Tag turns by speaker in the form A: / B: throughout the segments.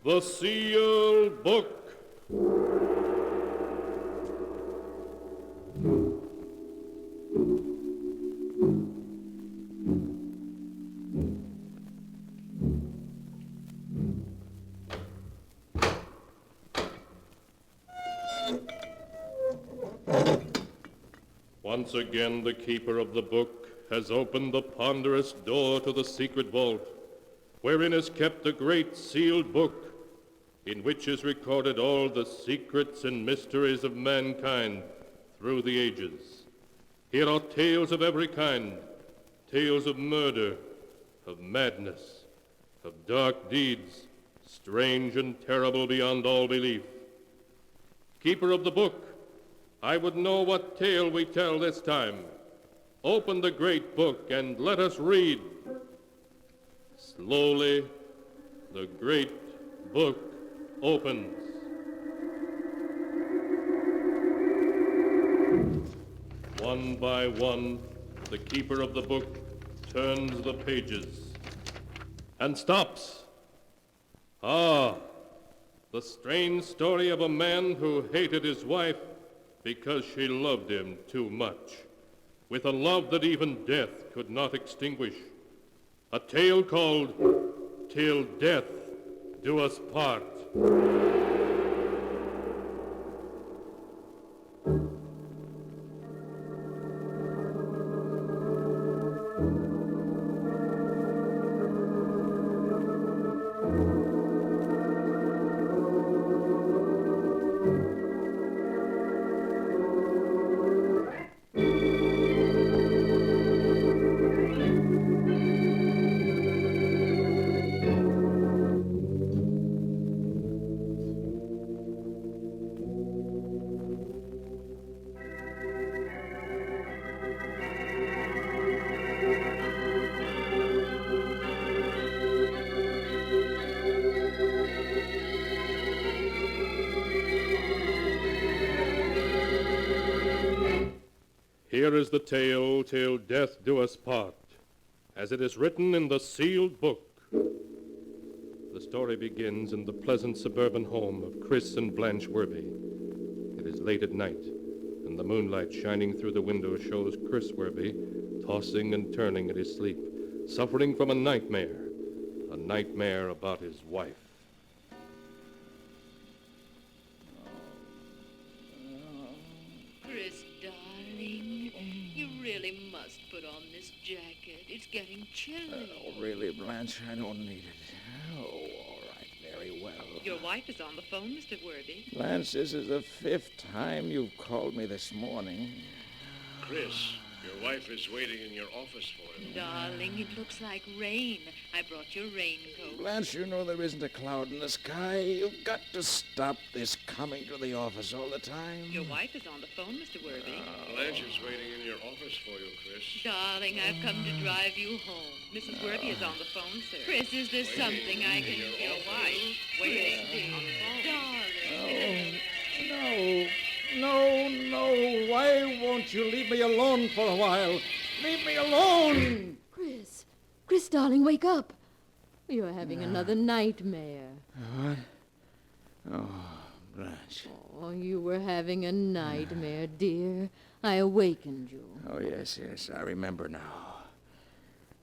A: The Sealed Book. Once again, the keeper of the book has opened the ponderous door to the secret vault, wherein is kept the great sealed book, in which is recorded all the secrets and mysteries of mankind through the ages. Here are tales of every kind, tales of murder, of madness, of dark deeds, strange and terrible beyond all belief. Keeper of the book, I would know what tale we tell this time. Open the great book and let us read. Slowly, the great book opens. One by one, the keeper of the book turns the pages and stops. Ah, the strange story of a man who hated his wife because she loved him too much, with a love that even death could not extinguish. A tale called Till Death Do Us Part. Here is the tale, Till Death Do Us Part, as it is written in the sealed book. The story begins in the pleasant suburban home of Chris and Blanche Werby. It is late at night, and the moonlight shining through the window shows Chris Werby tossing and turning in his sleep, suffering from a nightmare about his wife.
B: Chris, darling, you really must put on this jacket. It's getting chilly.
C: Oh, really, Blanche? I don't need it. Oh, all right, very well.
B: Your wife is on the phone, Mr. Werby.
C: Blanche, this is the 5th time you've called me this morning.
D: Chris, your wife is waiting in your office for you.
B: Darling, it looks like rain. I brought your raincoat.
C: Blanche, you know there isn't a cloud in the sky. You've got to stop this coming to the office all the time.
B: Your wife is on the phone, Mr. Werby.
D: Blanche is waiting in your office for you, Chris.
B: Darling, I've come to drive you home. Mrs. Werby is on the phone, sir. Chris, is there something I can... Your wife waiting on the phone.
C: Darling. No. Why won't you leave me alone for a while? Leave me alone!
E: Chris, darling, wake up. You're having another nightmare.
C: What? Oh, Blanche.
E: Oh, you were having a nightmare, dear. I awakened you.
C: Oh, yes, I remember now.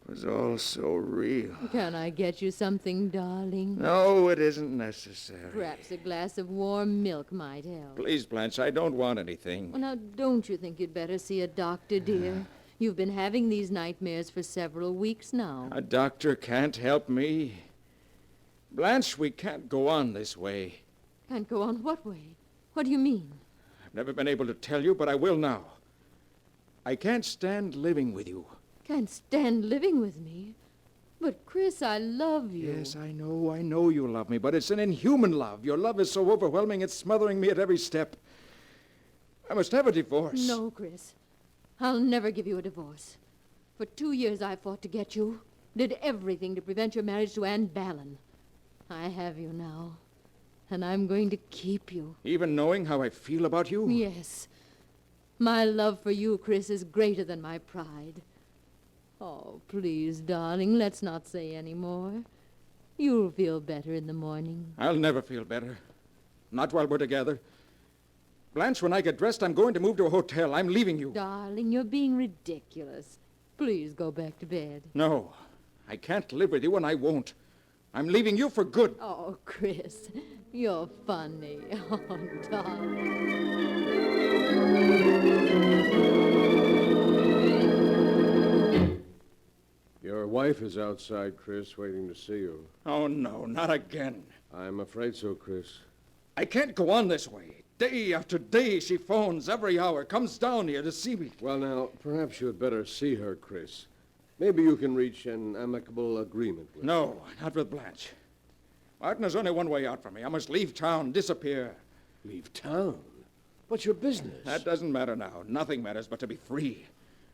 C: It was all so real.
E: Can I get you something, darling?
C: No, it isn't necessary.
E: Perhaps a glass of warm milk might help.
C: Please, Blanche, I don't want anything.
E: Well, now, don't you think you'd better see a doctor, dear? You've been having these nightmares for several weeks now.
C: A doctor can't help me. Blanche, we can't go on this way.
E: Can't go on what way? What do you mean?
C: I've never been able to tell you, but I will now. I can't stand living with you.
E: Can't stand living with me? But, Chris, I love you.
C: Yes, I know you love me, but it's an inhuman love. Your love is so overwhelming, it's smothering me at every step. I must have a divorce.
E: No, Chris. I'll never give you a divorce. For 2 years I fought to get you. Did everything to prevent your marriage to Ann Ballon. I have you now. And I'm going to keep you.
C: Even knowing how I feel about you?
E: Yes. My love for you, Chris, is greater than my pride. Oh, please, darling, let's not say any more. You'll feel better in the morning.
C: I'll never feel better. Not while we're together. Blanche, when I get dressed, I'm going to move to a hotel. I'm leaving you.
E: Darling, you're being ridiculous. Please go back to bed.
C: No, I can't live with you, and I won't. I'm leaving you for good.
E: Oh, Chris, you're funny. Oh, darling.
D: Your wife is outside, Chris, waiting to see you.
C: Oh, no, not again.
D: I'm afraid so, Chris.
C: I can't go on this way. Day after day, she phones every hour, comes down here to see me.
D: Well, now, perhaps you had better see her, Chris. Maybe you can reach an amicable agreement with her.
C: No, not with Blanche. Martin, there's only one way out for me. I must leave town, disappear.
D: Leave town? What's your business?
C: That doesn't matter now. Nothing matters but to be free.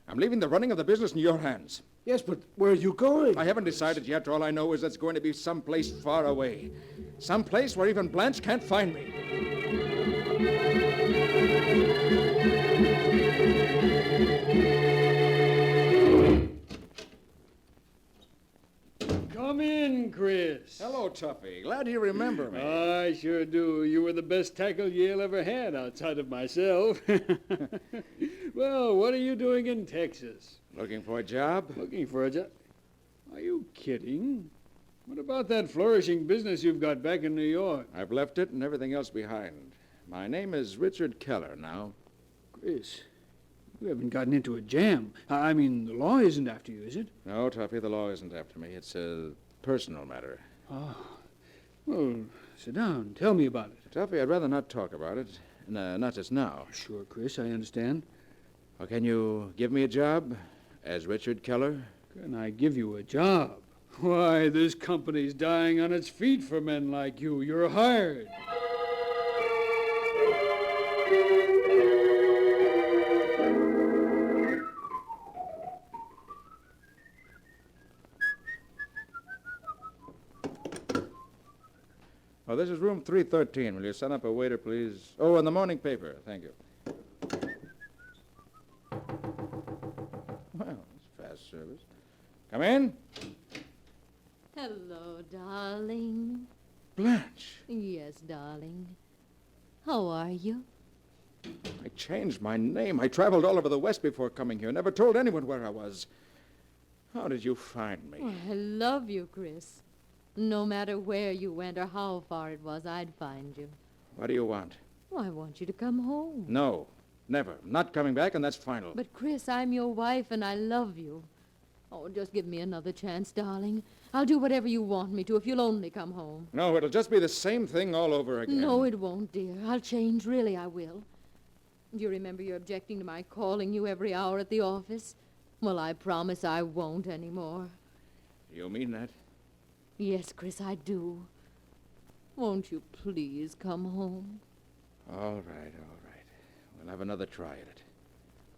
C: I'm leaving the running of the business in your hands.
D: Yes, but where are you going?
C: I haven't decided yet. All I know is it's going to be someplace far away. Someplace where even Blanche can't find me.
F: Come in, Chris.
C: Hello, Tuffy. Glad you remember me.
F: I sure do. You were the best tackle Yale ever had outside of myself. Well, what are you doing in Texas?
C: Looking for a job?
F: Looking for a job? Are you kidding? What about that flourishing business you've got back in New York?
C: I've left it and everything else behind. My name is Richard Keller now.
F: Chris, you haven't gotten into a jam. I mean, the law isn't after you, is it?
C: No, Tuffy, the law isn't after me. It's a personal matter.
F: Oh. Well, sit down. Tell me about it.
C: Tuffy, I'd rather not talk about it. Not just now.
F: Sure, Chris, I understand.
C: Well, can you give me a job as Richard Keller?
F: Can I give you a job? Why, this company's dying on its feet for men like you. You're hired.
C: Oh, this is room 313. Will you send up a waiter, please? Oh, and the morning paper. Thank you. Well, it's fast service. Come in.
E: Hello, darling.
C: Blanche.
E: Yes, darling. How are you?
C: I changed my name. I traveled all over the West before coming here. Never told anyone where I was. How did you find me?
E: Well, I love you, Chris. No matter where you went or how far it was, I'd find you.
C: What do you want?
E: Well, I want you to come home.
C: No, never. I'm not coming back, and that's final.
E: But, Chris, I'm your wife, and I love you. Oh, just give me another chance, darling. I'll do whatever you want me to if you'll only come home.
C: No, it'll just be the same thing all over again.
E: No, it won't, dear. I'll change. Really, I will. Do you remember your objecting to my calling you every hour at the office? Well, I promise I won't anymore.
C: You mean that?
E: Yes, Chris, I do. Won't you please come home?
C: All right. We'll have another try at it.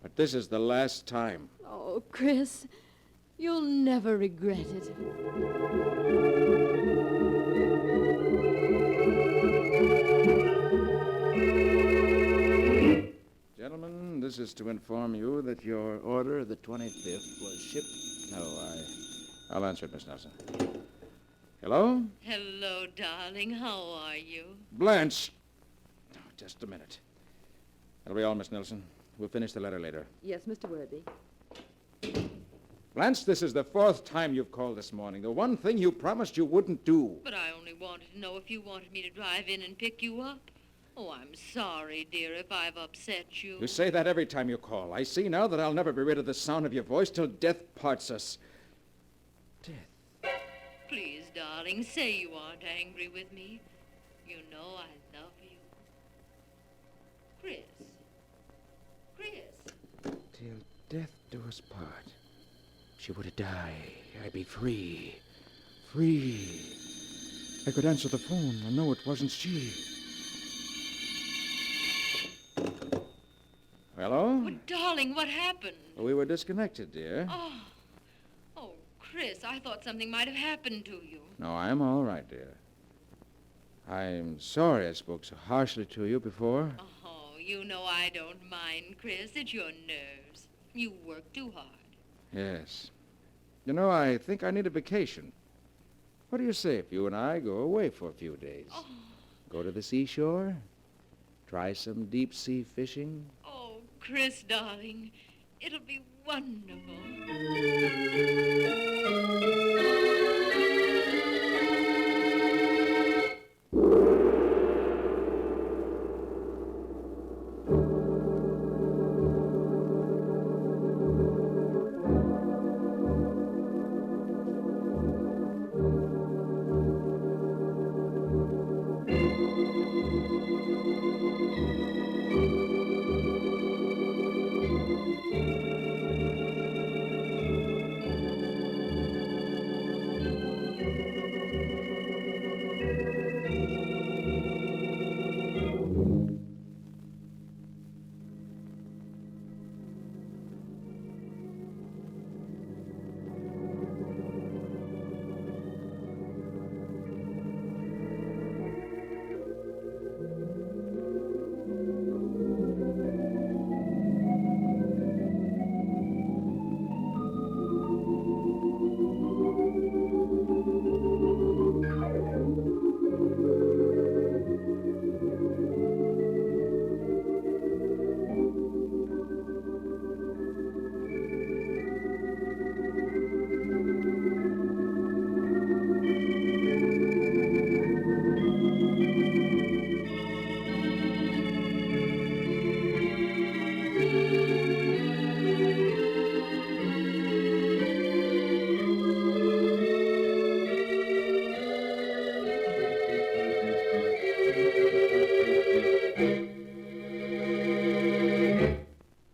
C: But this is the last time.
E: Oh, Chris, you'll never regret it.
C: Gentlemen, this is to inform you that your order of the 25th was shipped. No, I'll answer it, Miss Nelson. Hello?
B: Hello, darling. How are you?
C: Blanche. Oh, just a minute. That'll be all, Miss Nelson. We'll finish the letter later.
E: Yes, Mr. Worthy.
C: Blanche, this is the 4th time you've called this morning. The one thing you promised you wouldn't do.
B: But I only wanted to know if you wanted me to drive in and pick you up. Oh, I'm sorry, dear, if I've upset you.
C: You say that every time you call. I see now that I'll never be rid of the sound of your voice till death parts us. Death.
B: Please, darling, say you aren't angry with me. You know I love you. Chris. Chris.
C: Till death do us part. She were to die, I'd be free. Free. I could answer the phone and know it wasn't she. Hello?
B: Oh, darling, what happened?
C: We were disconnected, dear.
B: Oh, Chris, I thought something might have happened to you.
C: No, I'm all right, dear. I'm sorry I spoke so harshly to you before.
B: Oh, you know I don't mind, Chris. It's your nerves. You work too hard.
C: Yes. You know, I think I need a vacation. What do you say if you and I go away for a few days?
B: Oh.
C: Go to the seashore? Try some deep-sea fishing?
B: Oh, Chris, darling, it'll be wonderful.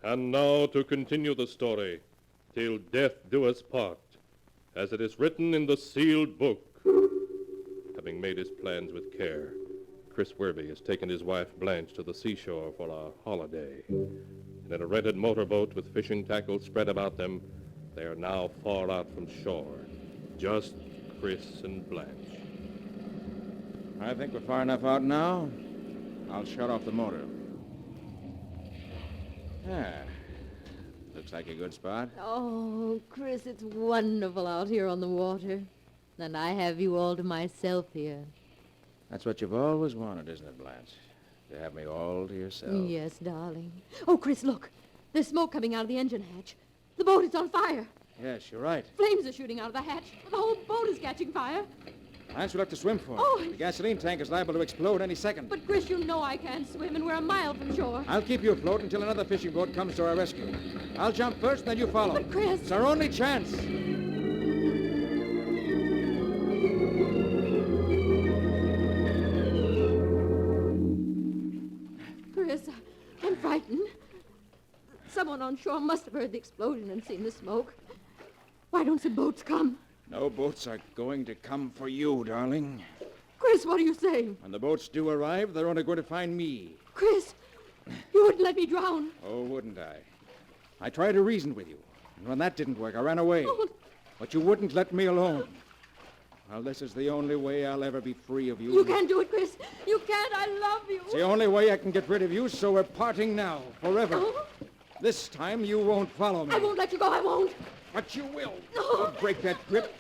A: And now to continue the story, Till Death Do Us Part, as it is written in the sealed book. Having made his plans with care, Chris Werby has taken his wife Blanche to the seashore for a holiday. And in a rented motorboat with fishing tackle spread about them, they are now far out from shore. Just Chris and Blanche.
C: I think we're far enough out now. I'll shut off the motor. Looks like a good spot.
E: Oh, Chris, it's wonderful out here on the water. And I have you all to myself here.
C: That's what you've always wanted, isn't it, Blanche? To have me all to yourself.
E: Yes, darling. Oh, Chris, look. There's smoke coming out of the engine hatch. The boat is on fire.
C: Yes, you're right.
E: Flames are shooting out of the hatch. The whole boat is catching fire.
C: Blanche, we'll have to swim for it.
E: Oh,
C: The gasoline tank is liable to explode any second.
E: But, Chris, you know I can't swim, and we're a mile from shore.
C: I'll keep you afloat until another fishing boat comes to our rescue. I'll jump first, then you follow.
E: But, Chris...
C: It's our only chance.
E: Chris, I'm frightened. Someone on shore must have heard the explosion and seen the smoke. Why don't some boats come?
C: No boats are going to come for you, darling.
E: Chris, what are you saying?
C: When the boats do arrive, they're only going to find me.
E: Chris, you wouldn't let me drown.
C: Oh, wouldn't I? I tried to reason with you, and when that didn't work, I ran away.
E: Oh.
C: But you wouldn't let me alone. Well, this is the only way I'll ever be free of you.
E: You can't do it, Chris. You can't. I love you.
C: It's the only way I can get rid of you, so we're parting now, forever.
E: Oh.
C: This time you won't follow me.
E: I won't let you go. I won't.
C: But you will.
E: No.
C: Don't break that grip.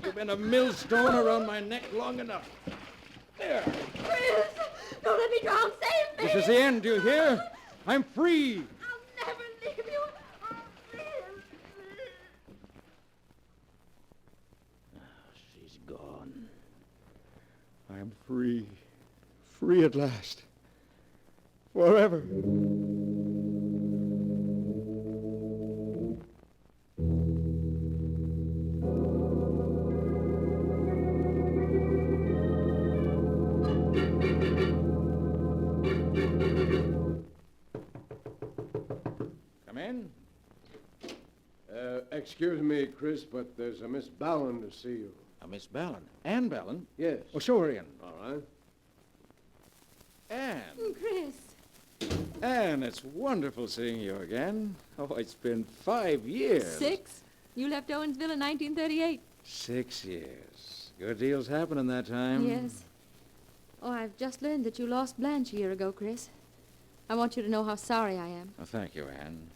C: You've been a millstone around my neck long enough. There.
E: Chris, don't let me drown. Save me.
C: This is the end, do you hear? I'm free.
E: I'll never leave you.
C: She's gone. I'm free. Free at last. Forever. Come in.
D: Excuse me, Chris, but there's a Miss Ballon to see you.
C: Miss Ballon. Ann Ballon?
D: Yes.
C: Well, show her in.
D: All right.
C: Ann.
E: Chris.
C: Ann, it's wonderful seeing you again. Oh, it's been 5 years.
E: 6? You left Owensville in 1938.
C: 6 years. Good deal's happened in that time.
E: Yes. Oh, I've just learned that you lost Blanche a year ago, Chris. I want you to know how sorry I am.
C: Oh, thank you, Ann.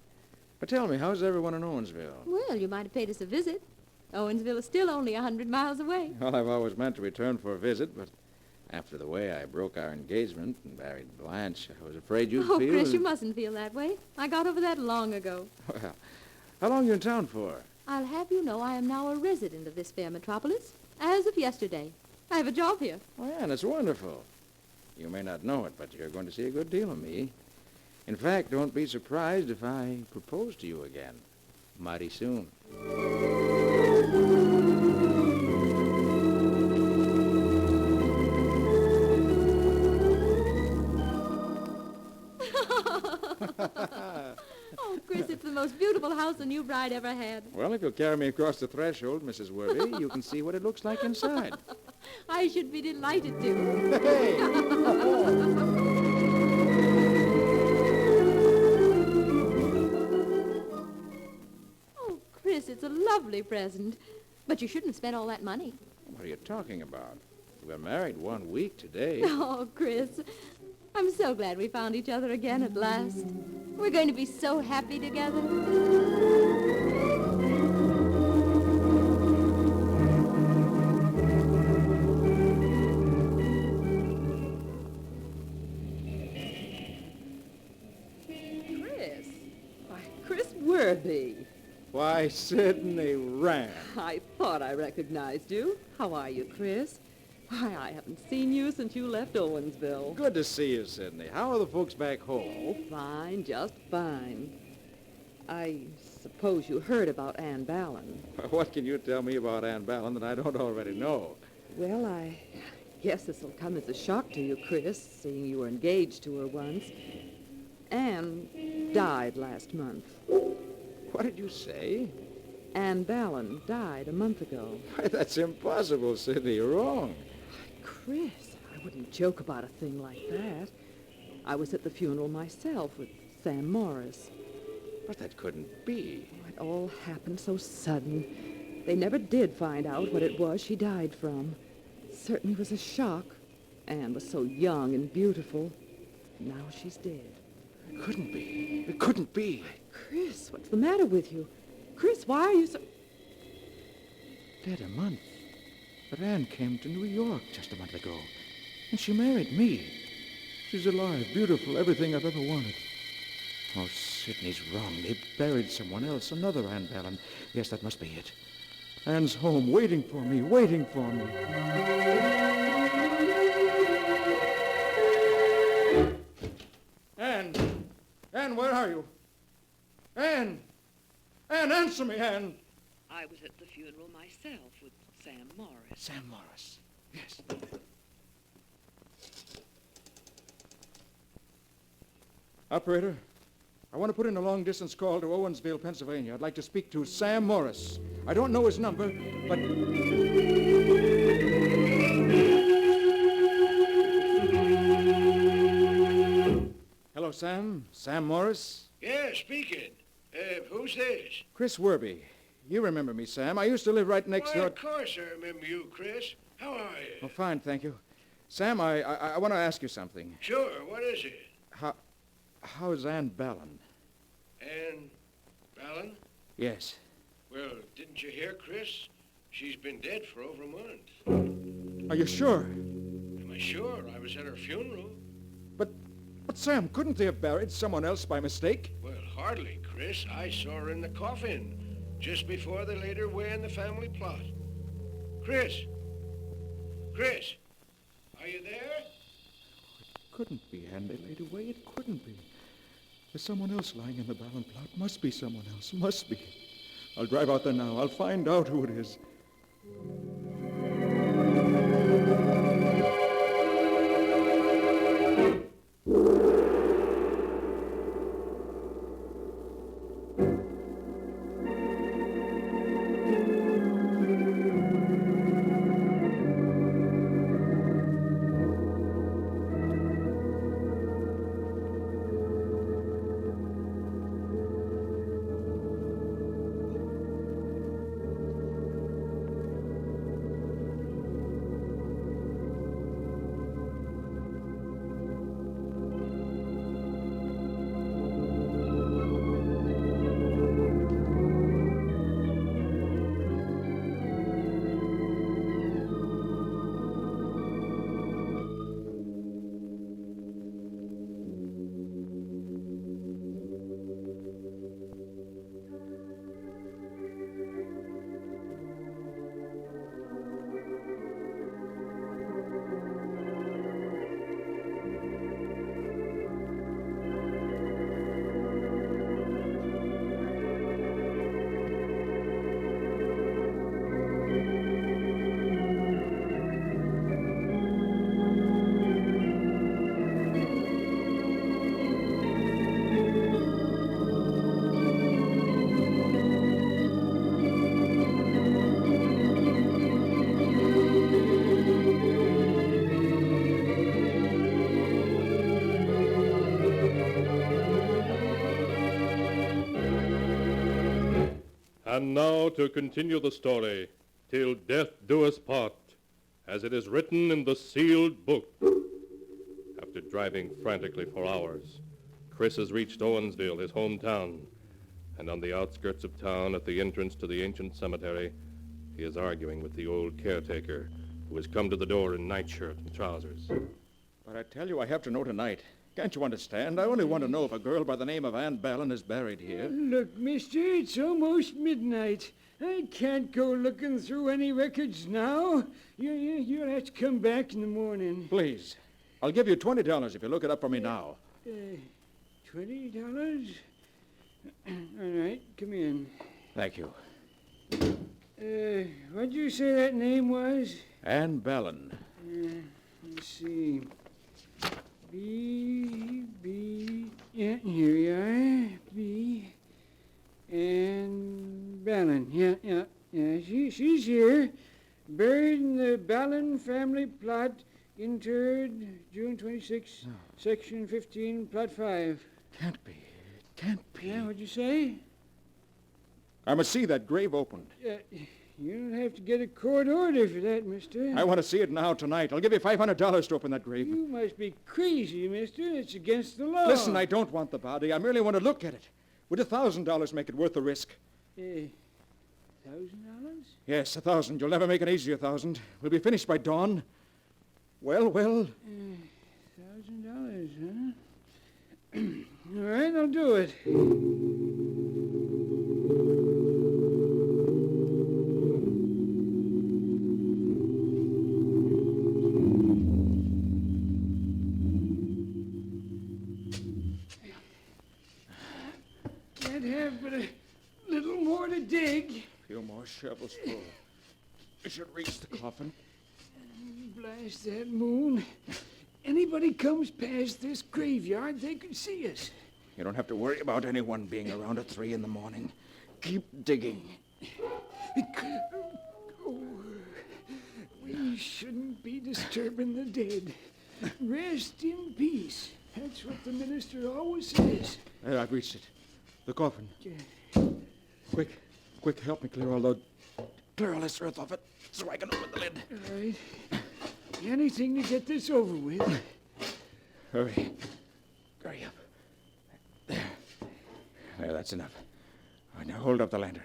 C: But tell me, how's everyone in Owensville?
E: Well, you might have paid us a visit. Owensville is still only 100 miles away.
C: Well, I've always meant to return for a visit, but after the way I broke our engagement and married Blanche, I was afraid you'd
E: Oh,
C: feel...
E: Chris, you mustn't feel that way. I got over that long ago.
C: Well, how long are you in town for?
E: I'll have you know I am now a resident of this fair metropolis. As of yesterday. I have a job here.
C: Oh, yeah, and it's wonderful. You may not know it, but you're going to see a good deal of me. In fact, don't be surprised if I propose to you again. Mighty soon.
E: Oh, Chris, it's the most beautiful house a new bride ever had.
C: Well, if you'll carry me across the threshold, Mrs. Worby, you can see what it looks like inside.
E: I should be delighted to.
C: Hey!
E: Oh, Chris, it's a lovely present. But you shouldn't have spent all that money.
C: What are you talking about? We're married 1 week today.
E: Oh, Chris, I'm so glad we found each other again at last. We're going to be so happy together.
G: Chris? Why, Chris Worby.
C: Why, Sidney Rand.
G: I thought I recognized you. How are you, Chris? Why, I haven't seen you since you left Owensville.
C: Good to see you, Sidney. How are the folks back home?
G: Oh, fine, just fine. I suppose you heard about Ann Ballon.
C: What can you tell me about Ann Ballon that I don't already know?
G: Well, I guess this will come as a shock to you, Chris, seeing you were engaged to her once. Ann died last month.
C: What did you say?
G: Ann Ballon died a month ago.
C: Why, that's impossible, Sidney. You're wrong.
G: Chris, I wouldn't joke about a thing like that. I was at the funeral myself with Sam Morris.
C: But that couldn't be.
G: It all happened so sudden. They never did find out what it was she died from. It certainly was a shock. Anne was so young and beautiful. Now she's dead.
C: It couldn't be. It couldn't be.
G: Chris, what's the matter with you? Chris, why are you so...
C: Dead a month. But Anne came to New York just a month ago. And she married me. She's alive, beautiful, everything I've ever wanted. Oh, Sidney's wrong. They buried someone else, another Ann Ballon. Yes, that must be it. Anne's home, waiting for me, waiting for me. Anne! Anne, where are you? Anne! Anne, answer me, Anne!
B: I was at the funeral myself with Sam Morris.
C: Sam Morris. Yes. Operator, I want to put in a long-distance call to Owensville, Pennsylvania. I'd like to speak to Sam Morris. I don't know his number, but... Hello, Sam. Sam Morris?
H: Yeah, speaking. Who's this?
C: Chris Worby. You remember me, Sam. I used to live right next
H: Why,
C: door...
H: of course I remember you, Chris. How are you?
C: Oh, fine, thank you. Sam, I want to ask you something.
H: Sure, what is it?
C: How's Ann Ballon?
H: Ann Ballon?
C: Yes.
H: Well, didn't you hear, Chris? She's been dead for over a month.
C: Are you sure?
H: Am I sure? I was at her funeral.
C: But Sam, couldn't they have buried someone else by mistake?
H: Well, hardly, Chris. I saw her in the coffin just before they laid her away in the family plot. Chris! Chris! Are you there?
C: Couldn't be, Anne. They laid away. It couldn't be. There's someone else lying in the Ballon plot. Must be someone else. Must be. I'll drive out there now. I'll find out who it is.
A: And now to continue the story, Till Death Do Us Part, as it is written in the sealed book. After driving frantically for hours, Chris has reached Owensville, his hometown, and on the outskirts of town at the entrance to the ancient cemetery, he is arguing with the old caretaker, who has come to the door in nightshirt and trousers.
C: But I tell you, I have to know tonight. Can't you understand? I only want to know if a girl by the name of Ann Ballin is buried here.
F: Look, mister, it's almost midnight. I can't go looking through any records now. You'll have to come back in the morning.
C: Please. I'll give you $20 if you look it up for me now.
F: $20? All right, come in.
C: Thank you.
F: What'd you say that name was?
C: Ann Ballin.
F: Let's see. Yeah, here we are. B. And Ballin. Yeah. She's here. Buried in the Ballin family plot, interred June 26, Section 15, Plot 5.
C: Can't be. It can't be.
F: Yeah, what'd you say?
C: I must see that grave opened.
F: You'll have to get a court order for that, mister.
C: I want to see it now, tonight. I'll give you $500 to open that grave.
F: You must be crazy, mister. It's against the law.
C: Listen, I don't want the body. I merely want to look at it. Would $1,000 make it worth the risk?
F: $1,000?
C: Yes, 1,000. You'll never make an easier 1,000. We'll be finished by dawn. Well.
F: $1,000, huh? All right, I'll do it. Can't have but a little more to dig.
C: A few more shovels full. We should reach the coffin.
F: Blast that moon. Anybody comes past this graveyard, they can see us.
C: You don't have to worry about anyone being around at 3 in the morning. Keep digging.
F: We shouldn't be disturbing the dead. Rest in peace. That's what the minister always says.
C: There, I've reached it. The coffin. Quick, help me clear all this earth off it so I can open the lid.
F: All right. Anything to get this over with.
C: Hurry up. There, that's enough. All right, now hold up the lantern.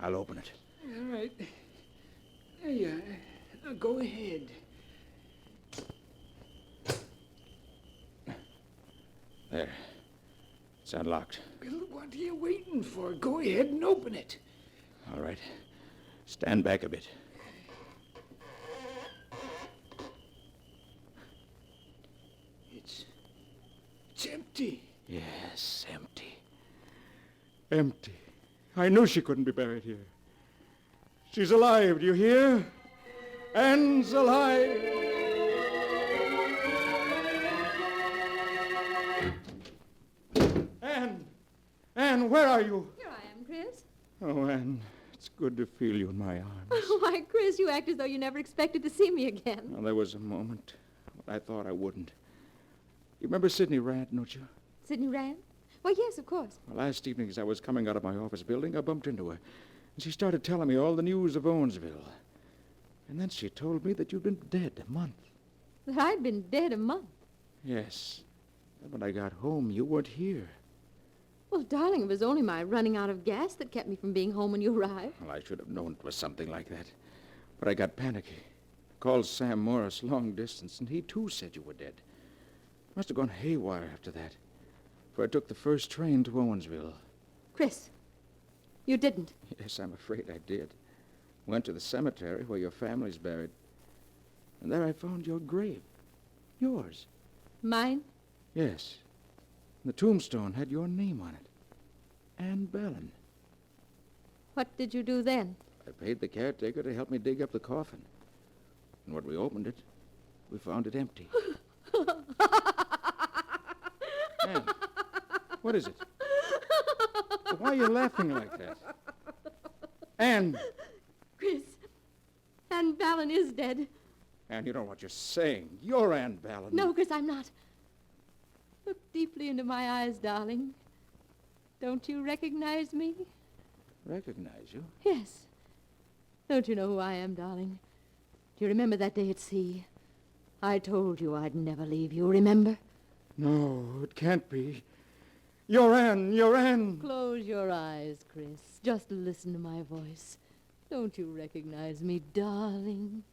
C: I'll open it.
F: All right. There you are. Now go ahead.
C: There. It's unlocked.
F: Well, what are you waiting for? Go ahead and open it.
C: All right. Stand back a bit.
F: It's empty.
C: Yes, empty. Empty. I knew she couldn't be buried here. She's alive, do you hear? Ann's alive. Ann, where are you?
E: Here I am, Chris.
C: Oh, Ann, it's good to feel you in my arms.
E: Why, Chris, you act as though you never expected to see me again.
C: Well, there was a moment when I thought I wouldn't. You remember Sidney Rand, don't you?
E: Sidney Rand? Why, yes, of course.
C: Well, last evening as I was coming out of my office building, I bumped into her. And she started telling me all the news of Owensville. And then she told me that you'd been dead a month.
E: That I'd been dead a month.
C: Yes. And when I got home, you weren't here.
E: Well, darling, it was only my running out of gas that kept me from being home when you arrived.
C: Well, I should have known it was something like that. But I got panicky. Called Sam Morris long distance, and he too said you were dead. Must have gone haywire after that. For I took the first train to Owensville.
E: Chris, you didn't.
C: Yes, I'm afraid I did. Went to the cemetery where your family's buried. And there I found your grave. Yours.
E: Mine?
C: Yes. The tombstone had your name on it. Ann Ballin.
E: What did you do then?
C: I paid the caretaker to help me dig up the coffin. And when we opened it, we found it empty. Ann, what is it? Why are you laughing like that? Ann!
E: Chris, Ann Ballin is dead.
C: Ann, you don't know what you're saying. You're Ann Ballin.
E: No, Chris, I'm not. Look deeply into my eyes, darling. Don't you recognize me?
C: Recognize you?
E: Yes. Don't you know who I am, darling? Do you remember that day at sea? I told you I'd never leave you, remember?
C: No, it can't be. You're Anne, you're Anne.
E: Close your eyes, Chris. Just listen to my voice. Don't you recognize me, darling?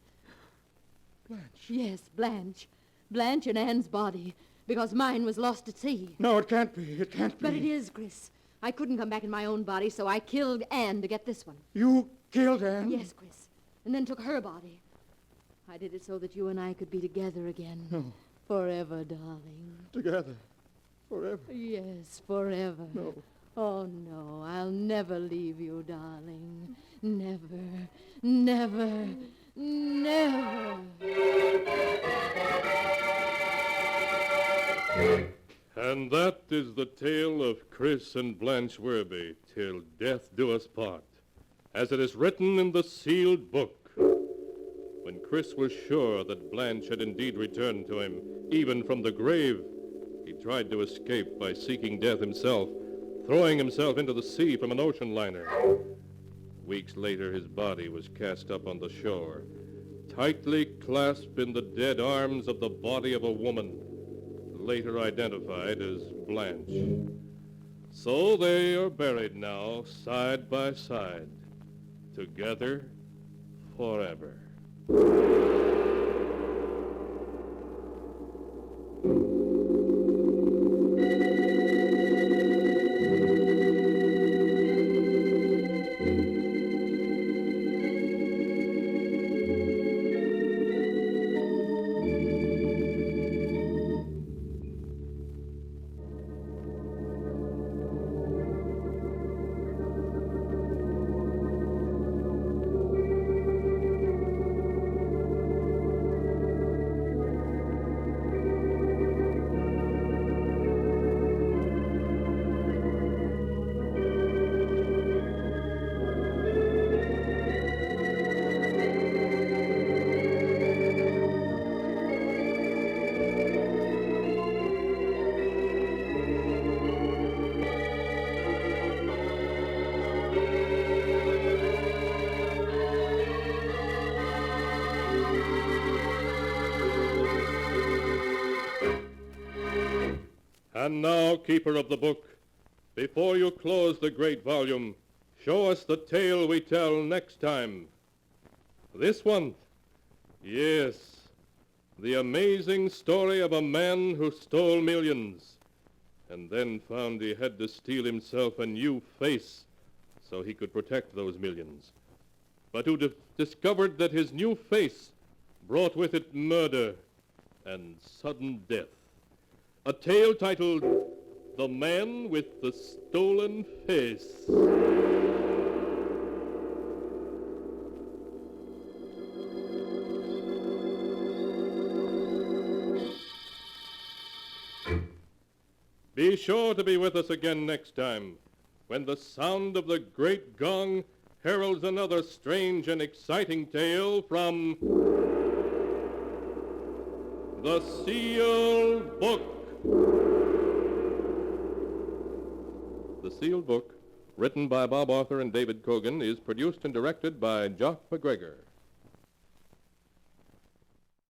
C: Blanche.
E: Yes, Blanche. Blanche in Anne's body, because mine was lost at sea.
C: No, it can't be. It can't be.
E: But it is, Chris. I couldn't come back in my own body, so I killed Anne to get this one.
C: You killed Anne?
E: Yes, Chris. And then took her body. I did it so that you and I could be together again.
C: No.
E: Forever, darling.
C: Together. Forever.
E: Yes, forever.
C: No.
E: Oh, no, I'll never leave you, darling. Never, never, never.
A: And that is the tale of Chris and Blanche Werby, Till Death Do Us Part, as it is written in the sealed book. When Chris was sure that Blanche had indeed returned to him, even from the grave, he tried to escape by seeking death himself, throwing himself into the sea from an ocean liner. Weeks later, his body was cast up on the shore, tightly clasped in the dead arms of the body of a woman, later identified as Blanche. So they are buried now, side by side, together forever. And now, keeper of the book, before you close the great volume, show us the tale we tell next time. This one? Yes, the amazing story of a man who stole millions and then found he had to steal himself a new face so he could protect those millions, but who discovered that his new face brought with it murder and sudden death. A tale titled The Man with the Stolen Face. Be sure to be with us again next time, when the sound of the great gong heralds another strange and exciting tale from the Sealed Book. The Sealed Book, written by Bob Arthur and David Cogan, is produced and directed by Jock MacGregor.